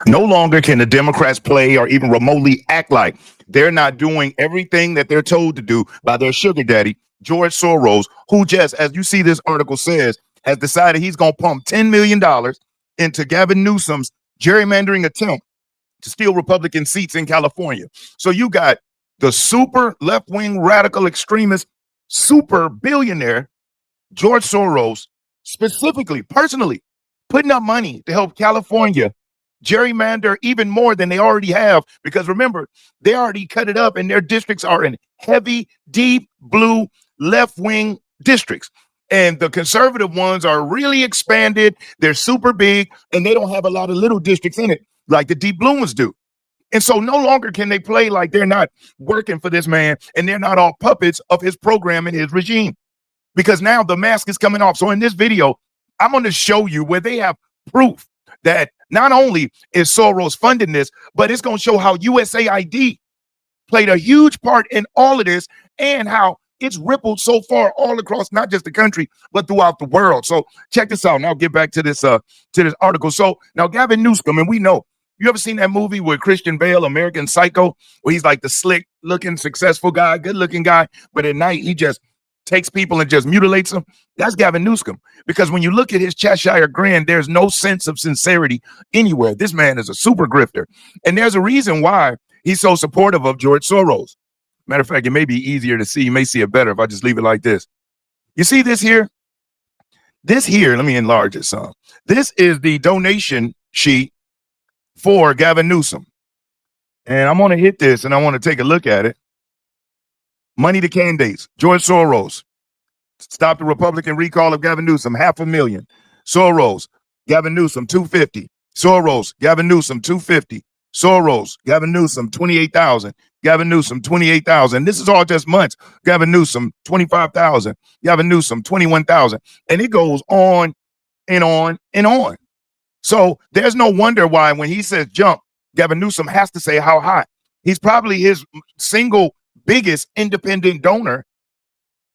No longer can the Democrats play or even remotely act like they're not doing everything that they're told to do by their sugar daddy, George Soros, who just, as you see this article says, has decided he's going to pump $10 million into Gavin Newsom's gerrymandering attempt to steal Republican seats in California. So you got the super left-wing radical extremist super billionaire George Soros specifically, personally, putting up money to help California gerrymander even more than they already have, because remember, they already cut it up and their districts are in heavy, deep blue left-wing districts. And the conservative ones are really expanded. They're super big and they don't have a lot of little districts in it like the deep blue ones do. And so no longer can they play like they're not working for this man and they're not all puppets of his program and his regime, because now the mask is coming off. So in this video, I'm going to show you where they have proof that not only is Soros funding this, but it's going to show how USAID played a huge part in all of this and how it's rippled so far all across not just the country, but throughout the world. So check this out. Now get back to this article. So now Gavin Newsom, and we know, you ever seen that movie with Christian Bale, American Psycho, where he's like the slick looking, successful guy, good looking guy, but at night he just takes people and just mutilates them? That's Gavin Newsom. Because when you look at his Cheshire grin, there's no sense of sincerity anywhere. This man is a super grifter. And there's a reason why he's so supportive of George Soros. Matter of fact, it may be easier to see. You may see it better if I just leave it like this. You see this here? This here, let me enlarge it some. This is the donation sheet for Gavin Newsom. And I'm going to hit this and I want to take a look at it. Money to candidates. George Soros. Stop the Republican recall of Gavin Newsom, $500,000. Soros, Gavin Newsom, $250,000. Soros, Gavin Newsom, $250,000. Soros, Gavin Newsom, $28,000. Gavin Newsom, $28,000. This is all just months. Gavin Newsom, $25,000. Gavin Newsom, $21,000. And it goes on and on and on. So there's no wonder why when he says jump, Gavin Newsom has to say how high. He's probably his single biggest independent donor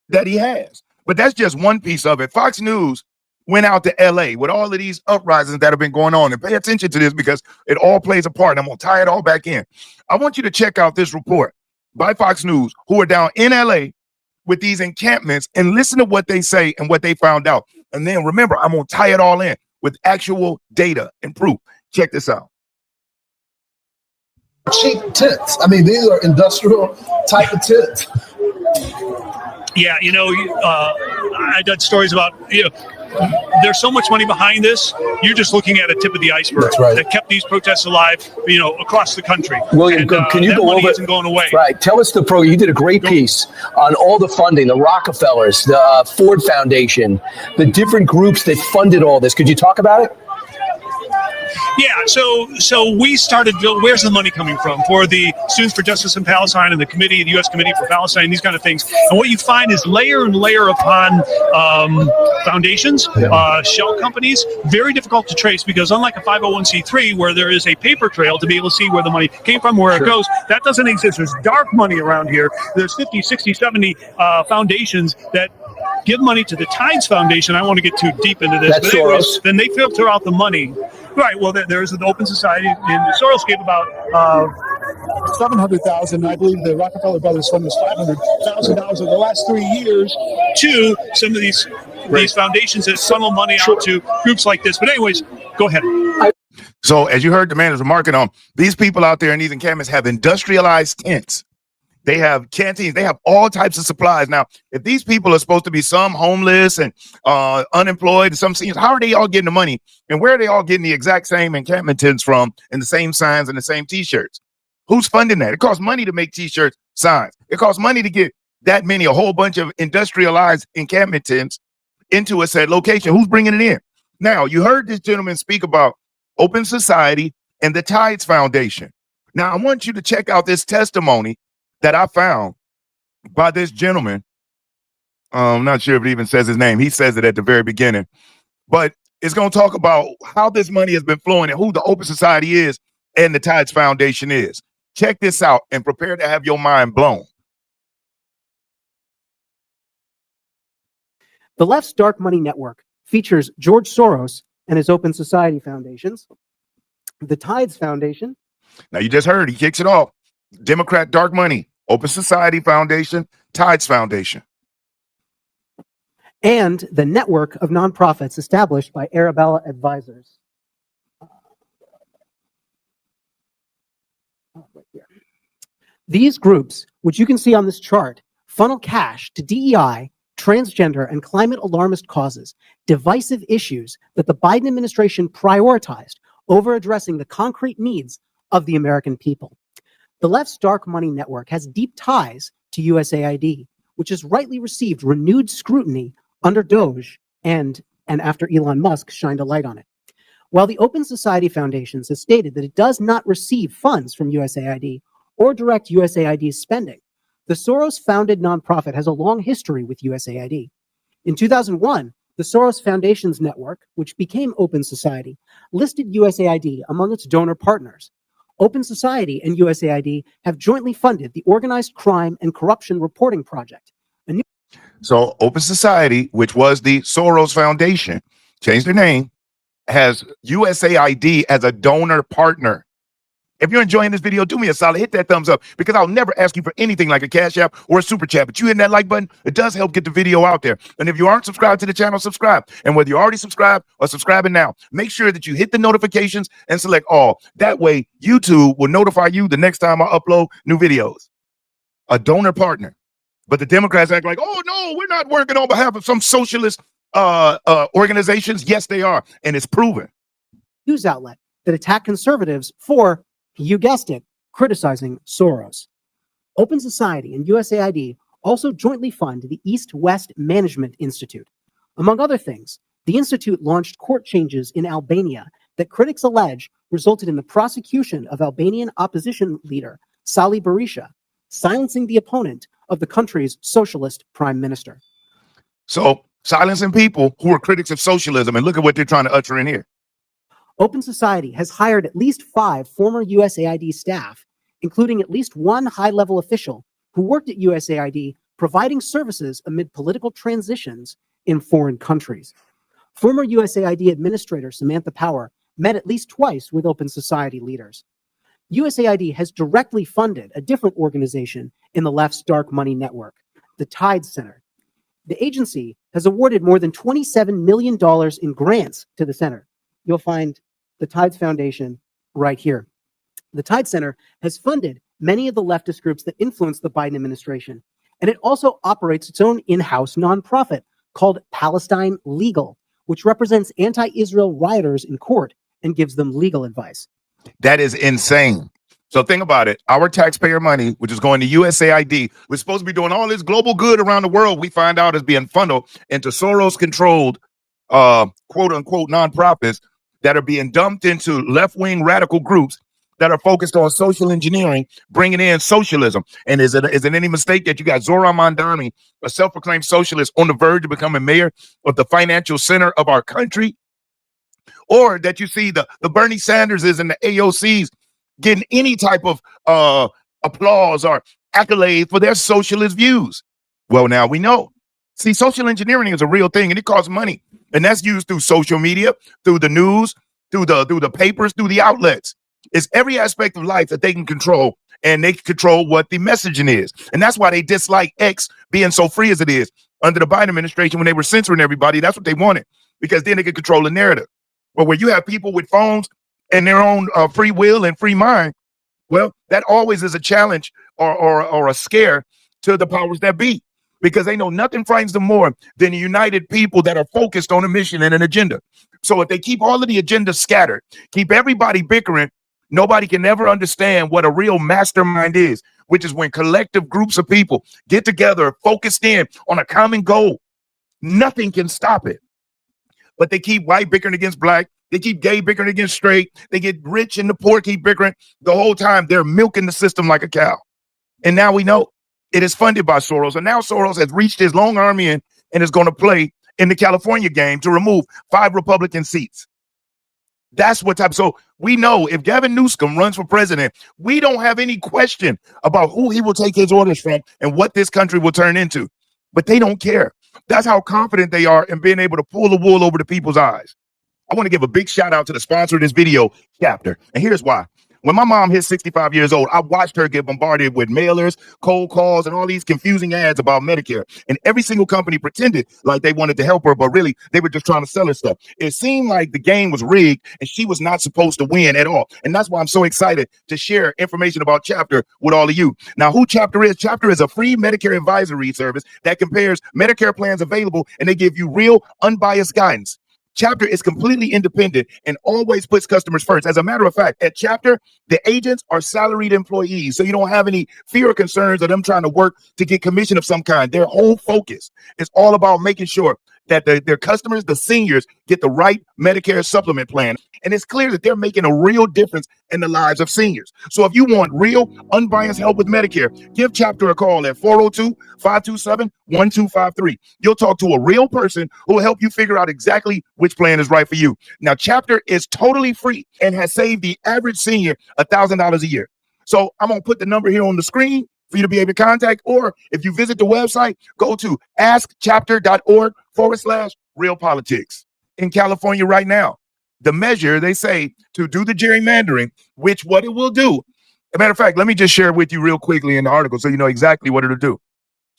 that he has. But that's just one piece of it. Fox News went out to LA with all of these uprisings that have been going on. And pay attention to this because it all plays a part. I'm going to tie it all back in. I want you to check out this report by Fox News, who are down in LA with these encampments, and listen to what they say and what they found out. And then remember, I'm going to tie it all in with actual data and proof. Check this out. Cheap tents. I mean, these are industrial type of tents. Yeah, I did stories about, there's so much money behind this. You're just looking at a tip of the iceberg. That's right. That kept these protests alive, across the country. William, can you go over? Isn't going away. Right. Tell us the program. You did a great piece on all the funding, the Rockefellers, the Ford Foundation, the different groups that funded all this. Could you talk about it? Yeah, so we started, where's the money coming from for the Students for Justice in Palestine and the committee, the U.S. Committee for Palestine, these kind of things. And what you find is layer and layer upon foundations, shell companies, very difficult to trace because unlike a 501c3 where there is a paper trail to be able to see where the money came from, where it goes, that doesn't exist. There's dark money around here. There's 50, 60, 70 foundations that give money to the Tides Foundation. I don't want to get too deep into this. That's Soros. Then they filter out the money. Right. Well, there's an open society, and Soros gave about $700,000. I believe the Rockefeller Brothers Fund was $500,000 over the last 3 years to some of these foundations that funnel money out to groups like this. But anyways, go ahead. So as you heard the man is remarking on, these people out there in these encampments have industrialized tents. They have canteens. They have all types of supplies. Now, if these people are supposed to be some homeless and unemployed, some seniors, how are they all getting the money? And where are they all getting the exact same encampment tents from and the same signs and the same T-shirts? Who's funding that? It costs money to make T-shirts, signs. It costs money to get that many, a whole bunch of industrialized encampment tents into a said location. Who's bringing it in? Now, you heard this gentleman speak about Open Society and the Tides Foundation. Now, I want you to check out this testimony that I found by this gentleman. I'm not sure if it even says his name. He says it at the very beginning, but it's going to talk about how this money has been flowing and who the Open Society is and the Tides Foundation is. Check this out and prepare to have your mind blown. The left's dark money network features George Soros and his Open Society foundations, The Tides Foundation. Now you just heard he kicks it off. Democrat dark money, Open Society Foundation, Tides Foundation. And the network of nonprofits established by Arabella Advisors. Right here. These groups, which you can see on this chart, funnel cash to DEI, transgender, and climate alarmist causes, divisive issues that the Biden administration prioritized over addressing the concrete needs of the American people. The left's dark money network has deep ties to USAID, which has rightly received renewed scrutiny under Doge and after Elon Musk shined a light on it. While the Open Society Foundations has stated that it does not receive funds from USAID or direct USAID's spending, the Soros-founded nonprofit has a long history with USAID. In 2001, the Soros Foundations Network, which became Open Society, listed USAID among its donor partners. Open Society and USAID have jointly funded the Organized Crime and Corruption Reporting Project. So Open Society, which was the Soros Foundation, changed their name, has USAID as a donor partner. If you're enjoying this video, do me a solid, hit that thumbs up, because I'll never ask you for anything like a Cash App or a Super Chat, but you hitting that like button, it does help get the video out there. And if you aren't subscribed to the channel, subscribe. And whether you're already subscribed or subscribing now, make sure that you hit the notifications and select all. That way, YouTube will notify you the next time I upload new videos. A donor partner. But the Democrats act like, oh, no, we're not working on behalf of some socialist organizations. Yes, they are. And it's proven. News outlet that attack conservatives for, you guessed it, criticizing Soros. Open Society and USAID also jointly fund the East-West Management Institute. Among other things, the institute launched court changes in Albania that critics allege resulted in the prosecution of Albanian opposition leader Sali Berisha, silencing the opponent of the country's socialist prime minister. So silencing people who are critics of socialism, and look at what they're trying to usher in here. Open Society has hired at least 5 former USAID staff, including at least one high-level official who worked at USAID providing services amid political transitions in foreign countries. Former USAID Administrator Samantha Power met at least twice with Open Society leaders. USAID has directly funded a different organization in the left's dark money network, the Tides Center. The agency has awarded more than $27 million in grants to the center. You'll find the Tides Foundation right here. The Tides Center has funded many of the leftist groups that influence the Biden administration, and it also operates its own in-house nonprofit called Palestine Legal, which represents anti-Israel rioters in court and gives them legal advice. That is insane. So think about it. Our taxpayer money, which is going to USAID, we're supposed to be doing all this global good around the world, we find out is being funneled into Soros-controlled, quote-unquote, nonprofits that are being dumped into left-wing radical groups that are focused on social engineering, bringing in socialism. And is it any mistake that you got Zoran Mandani, a self-proclaimed socialist, on the verge of becoming mayor of the financial center of our country? Or that you see the Bernie Sanderses and the AOCs getting any type of applause or accolade for their socialist views? Well, now we know. See, social engineering is a real thing, and it costs money. And that's used through social media, through the news, through the papers, through the outlets. It's every aspect of life that they can control, and they can control what the messaging is. And that's why they dislike X being so free as it is. Under the Biden administration, when they were censoring everybody, that's what they wanted, because then they could control the narrative. But where you have people with phones and their own free will and free mind, well, that always is a challenge or a scare to the powers that be, because they know nothing frightens them more than united people that are focused on a mission and an agenda. So if they keep all of the agendas scattered, keep everybody bickering, nobody can ever understand what a real mastermind is, which is when collective groups of people get together, focused in on a common goal. Nothing can stop it. But they keep white bickering against black. They keep gay bickering against straight. They get rich and the poor keep bickering. The whole time they're milking the system like a cow. And now we know it is funded by Soros. And now Soros has reached his long arm in and is going to play in the California game to remove 5 Republican seats. That's what type. So we know if Gavin Newsom runs for president, we don't have any question about who he will take his orders from and what this country will turn into. But they don't care. That's how confident they are in being able to pull the wool over the people's eyes. I want to give a big shout out to the sponsor of this video, Chapter. And here's why. When my mom hit 65 years old, I watched her get bombarded with mailers, cold calls, and all these confusing ads about Medicare. And every single company pretended like they wanted to help her, but really they were just trying to sell her stuff. It seemed like the game was rigged and she was not supposed to win at all. And that's why I'm so excited to share information about Chapter with all of you. Now, who Chapter is? Chapter is a free Medicare advisory service that compares Medicare plans available, and they give you real, unbiased guidance. Chapter is completely independent and always puts customers first. As a matter of fact, at Chapter, the agents are salaried employees, so you don't have any fear or concerns of them trying to work to get commission of some kind. Their whole focus is all about making sure that their customers, the seniors, get the right Medicare supplement plan. And it's clear that they're making a real difference in the lives of seniors. So if you want real, unbiased help with Medicare, give Chapter a call at 402-527-1253. You'll talk to a real person who will help you figure out exactly which plan is right for you. Now, Chapter is totally free and has saved the average senior $1,000 a year. So I'm going to put the number here on the screen for you to be able to contact, or if you visit the website, go to askchapter.org/realpolitics. In California right now, the measure, they say, to do the gerrymandering, which what it will do. As a matter of fact, let me just share with you real quickly in the article so you know exactly what it'll do.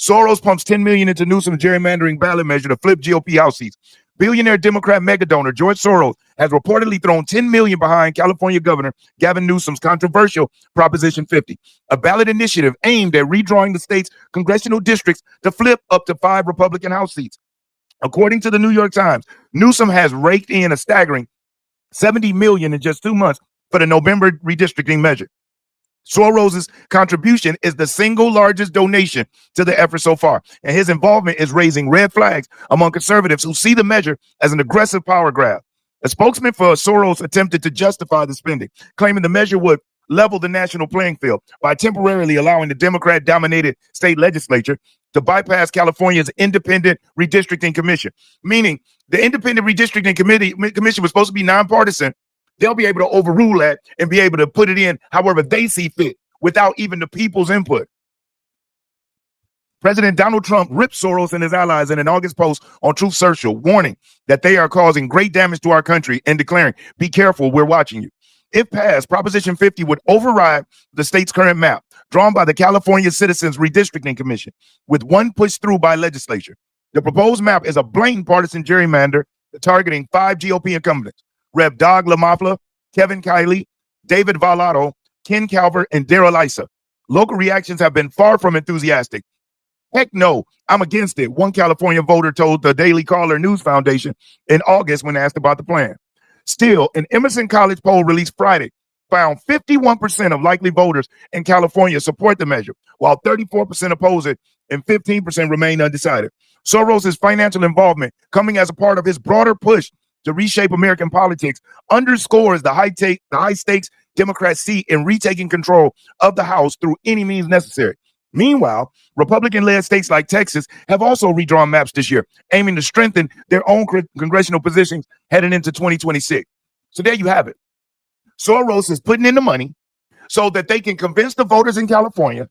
Soros pumps $10 million into Newsom's gerrymandering ballot measure to flip GOP House seats. Billionaire Democrat megadonor George Soros has reportedly thrown $10 million behind California Governor Gavin Newsom's controversial Proposition 50, a ballot initiative aimed at redrawing the state's congressional districts to flip up to 5 Republican House seats. According to the New York Times, Newsom has raked in a staggering $70 million in just 2 months for the November redistricting measure. Soros's contribution is the single largest donation to the effort so far, and his involvement is raising red flags among conservatives who see the measure as an aggressive power grab. A spokesman for Soros attempted to justify the spending, claiming the measure would level the national playing field by temporarily allowing the Democrat-dominated state legislature to bypass California's independent redistricting commission, meaning the independent redistricting commission was supposed to be nonpartisan. They'll be able to overrule that and be able to put it in however they see fit without even the people's input. President Donald Trump ripped Soros and his allies in an August post on Truth Social, warning that they are causing great damage to our country and declaring, "Be careful, we're watching you." If passed, Proposition 50 would override the state's current map, drawn by the California Citizens Redistricting Commission, with one pushed through by legislature. The proposed map is a blatant partisan gerrymander targeting 5 GOP incumbents: Rev. Doug LaMafla, Kevin Kiley, David Valato, Ken Calvert, and Daryl Issa. Local reactions have been far from enthusiastic. "Heck no, I'm against it," one California voter told the Daily Caller News Foundation in August when asked about the plan. Still, an Emerson College poll released Friday found 51% of likely voters in California support the measure, while 34% oppose it and 15% remain undecided. Soros' financial involvement, coming as a part of his broader push to reshape American politics, underscores the high stakes Democrats see in retaking control of the House through any means necessary. Meanwhile, Republican-led states like Texas have also redrawn maps this year, aiming to strengthen their own congressional positions heading into 2026. So there you have it. Soros is putting in the money so that they can convince the voters in California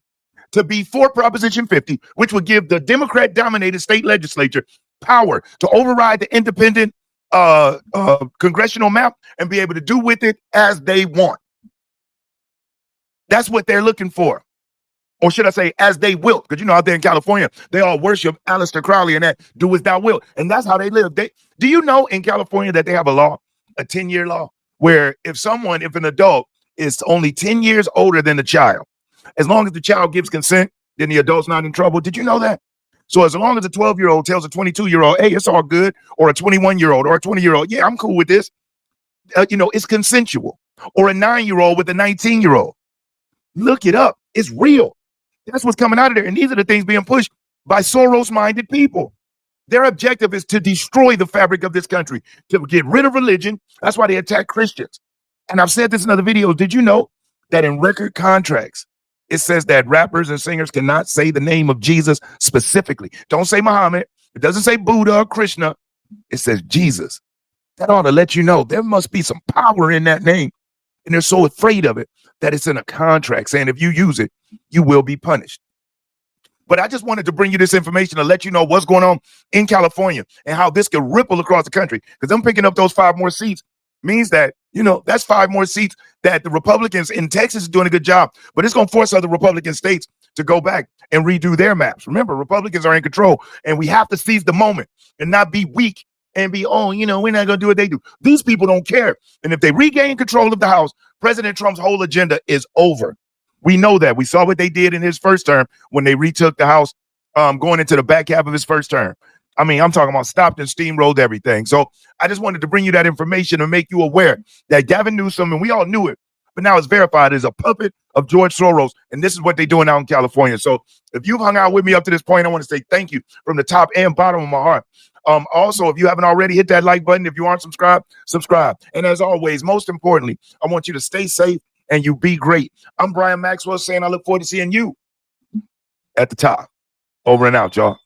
to be for Proposition 50, which would give the Democrat-dominated state legislature power to override the independent congressional map and be able to do with it as they want. That's what they're looking for. Or should I say, as they will, because you know, out there in California, they all worship Aleister Crowley and that "do as thou wilt," and that's how they live. Do you know in California that they have a law, a 10-year law, where if an adult is only 10 years older than the child, as long as the child gives consent, then the adult's not in trouble? Did you know that? So as long as a 12-year-old tells a 22-year-old, "Hey, it's all good," or a 21-year-old or a 20-year-old, "Yeah, I'm cool with this," it's consensual. Or a 9-year-old with a 19-year-old. Look it up. It's real. That's what's coming out of there. And these are the things being pushed by Soros-minded people. Their objective is to destroy the fabric of this country, to get rid of religion. That's why they attack Christians. And I've said this in other videos. Did you know that in record contracts, it says that rappers and singers cannot say the name of Jesus specifically? Don't say Muhammad. It doesn't say Buddha or Krishna. It says Jesus. That ought to let you know there must be some power in that name. And they're so afraid of it that it's in a contract saying if you use it, you will be punished. But I just wanted to bring you this information to let you know what's going on in California and how this could ripple across the country. Because them picking up those 5 more seats means that, that's 5 more seats that the Republicans in Texas is doing a good job. But it's going to force other Republican states to go back and redo their maps. Remember, Republicans are in control, and we have to seize the moment and not be weak and be, we're not going to do what they do. These people don't care. And if they regain control of the House, President Trump's whole agenda is over. We know that. We saw what they did in his first term when they retook the House going into the back half of his first term. I mean, I'm talking about stopped and steamrolled everything. So I just wanted to bring you that information and make you aware that Gavin Newsom, and we all knew it, but now it's verified, is a puppet of George Soros. And this is what they're doing out in California. So if you've hung out with me up to this point, I want to say thank you from the top and bottom of my heart. Also, if you haven't already, hit that like button. If you aren't subscribed, subscribe. And as always, most importantly, I want you to stay safe and you be great. I'm Brian Maxwell saying I look forward to seeing you at the top. Over and out, y'all.